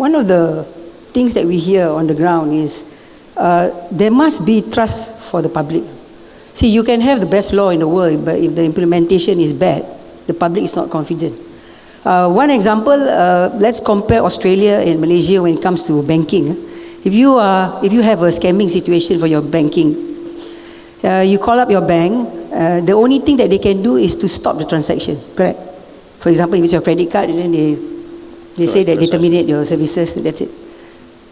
one of the things that we hear on the ground is there must be trust for the public. See, you can have the best law in the world, but if the implementation is bad, the public is not confident. One example, let's compare Australia and Malaysia when it comes to banking. If you have a scamming situation for your banking, you call up your bank, the only thing that they can do is to stop the transaction, correct? For example, if it's your credit card, and then they say that they terminate your services, that's it.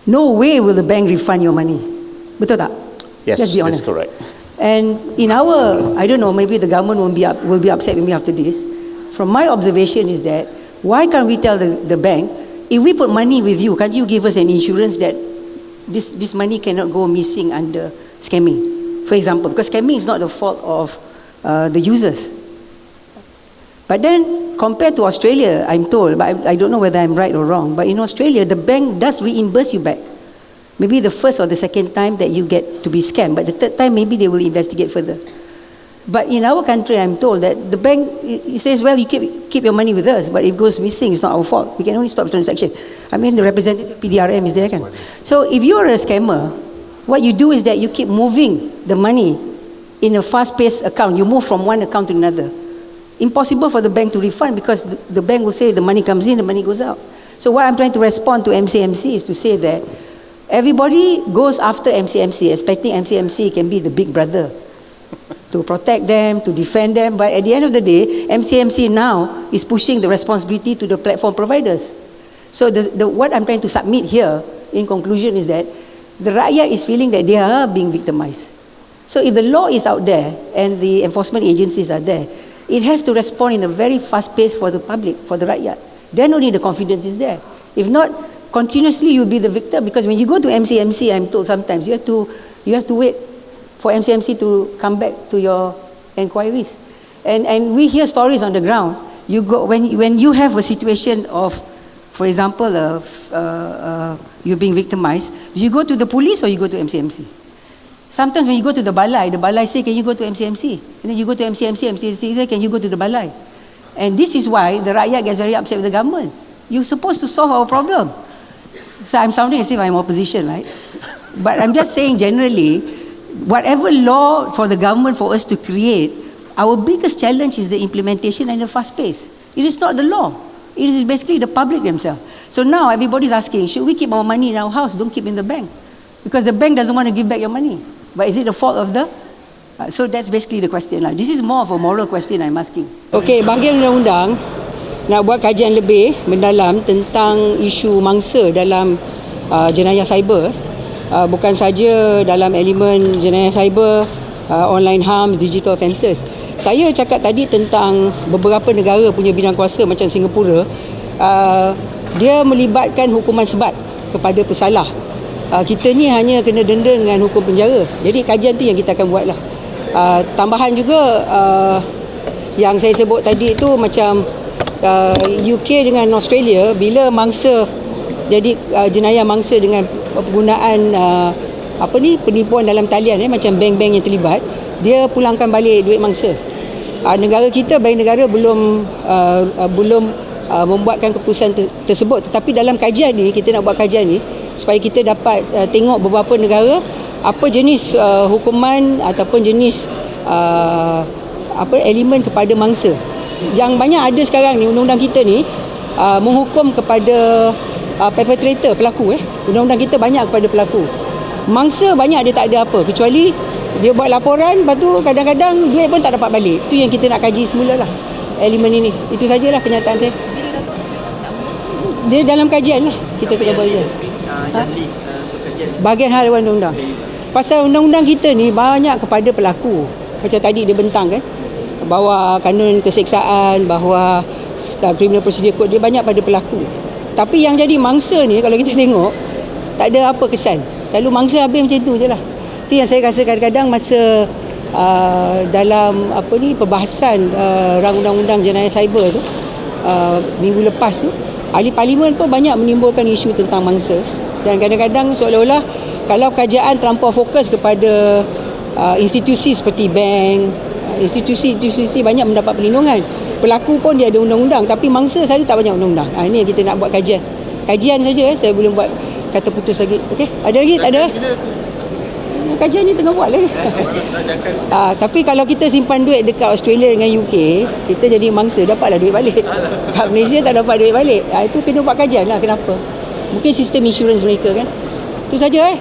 No way will the bank refund your money. Betul tak? Yes, let's be honest. that's correct. And in our, I don't know, maybe the government will be upset with me after this. From my observation is that, why can't we tell the bank, if we put money with you, can't you give us an insurance that this money cannot go missing under scamming? For example, because scamming is not the fault of the users. But then, compared to Australia, I'm told, but I don't know whether I'm right or wrong, but in Australia, the bank does reimburse you back. Maybe the first or the second time that you get to be scammed, but the third time maybe they will investigate further. But in our country, I'm told that the bank, it says, well, you keep your money with us, but if it goes missing, it's not our fault. We can only stop the transaction. I mean, the representative PDRM is there, kan? So if you're a scammer, what you do is that you keep moving the money in a fast-paced account. You move from one account to another. Impossible for the bank to refund, because the bank will say the money comes in, the money goes out. So what I'm trying to respond to MCMC is to say that everybody goes after MCMC, expecting MCMC can be the big brother to protect them, to defend them. But at the end of the day, MCMC now is pushing the responsibility to the platform providers. So what I'm trying to submit here in conclusion is that the rakyat is feeling that they are being victimized. So if the law is out there and the enforcement agencies are there, it has to respond in a very fast pace for the public, for the rakyat. Then only the confidence is there. If not, continuously you'll be the victim, because when you go to MCMC, I'm told sometimes you have to wait for MCMC to come back to your inquiries. And we hear stories on the ground. You go when you have a situation of, for example, you're being victimized, do you go to the police or you go to MCMC? Sometimes when you go to the balai say, can you go to MCMC? And then you go to MCMC say, can you go to the balai? And this is why the rakyat gets very upset with the government. You're supposed to solve our problem. So I'm sounding as if I'm opposition, right? But I'm just saying generally, whatever law for the government for us to create, our biggest challenge is the implementation and the fast pace. It is not the law. It is basically the public themselves. So now everybody's asking, should we keep our money in our house? Don't keep in the bank. Because the bank doesn't want to give back your money. But is it the fault of the... so that's basically the question. This is more of a moral question I'm asking. Okay, bahagian undang-undang nak buat kajian lebih mendalam tentang isu mangsa dalam jenayah cyber. Bukan saja dalam elemen jenayah cyber, online harms, digital offences. Saya cakap tadi tentang beberapa negara punya bidang kuasa macam Singapura, dia melibatkan hukuman sebat kepada pesalah. Kita ni hanya kena denda dengan hukum penjara. Jadi kajian tu yang kita akan buat lah. Tambahan juga yang saya sebut tadi tu macam UK dengan Australia, bila mangsa jadi jenayah mangsa dengan penggunaan penipuan dalam talian, macam bank-bank yang terlibat, dia pulangkan balik duit mangsa. Negara kita, bank negara belum membuatkan keputusan tersebut, tetapi dalam kajian ni, kita nak buat kajian ni supaya kita dapat tengok beberapa negara apa jenis hukuman ataupun jenis elemen kepada mangsa. Yang banyak ada sekarang ni, undang-undang kita ni menghukum kepada perpetrator, pelaku. Undang-undang kita banyak kepada pelaku. Mangsa banyak dia tak ada apa, kecuali dia buat laporan, lepas tu kadang-kadang duit pun tak dapat balik. Itu yang kita nak kaji semula lah, elemen ini. Itu sajalah kenyataan saya. Dia dalam kajian lah, kita tengah buat kajian. Bahagian hal undang-undang. Pasal undang-undang kita ni banyak kepada pelaku. Macam tadi dia bentang kan, bahawa kanun keseksaan, bahawa criminal procedure code, dia banyak pada pelaku. Tapi yang jadi mangsa ni, kalau kita tengok, tak ada apa kesan. Selalu mangsa habis macam tu je lah. Itu yang saya rasa kadang-kadang masa dalam perbahasan rang undang-undang jenayah cyber tu, minggu lepas tu, ahli parlimen pun banyak menimbulkan isu tentang mangsa. Dan kadang-kadang seolah-olah kalau kerajaan terlampau fokus kepada institusi seperti bank, institusi banyak mendapat perlindungan. Pelaku pun dia ada undang-undang, tapi mangsa selalu tak banyak undang-undang. Ini yang kita nak buat kajian. kajian saja saya belum buat kata putus lagi. Okey, ada lagi? Tak ada? Kajian ni tengah buat lagi. Tapi kalau kita simpan duit dekat Australia dengan UK, kita jadi mangsa, dapatlah duit balik. Kat Malaysia tak dapat duit balik. Itu kena buat kajian lah kenapa. Mungkin sistem insurans mereka kan. Itu saja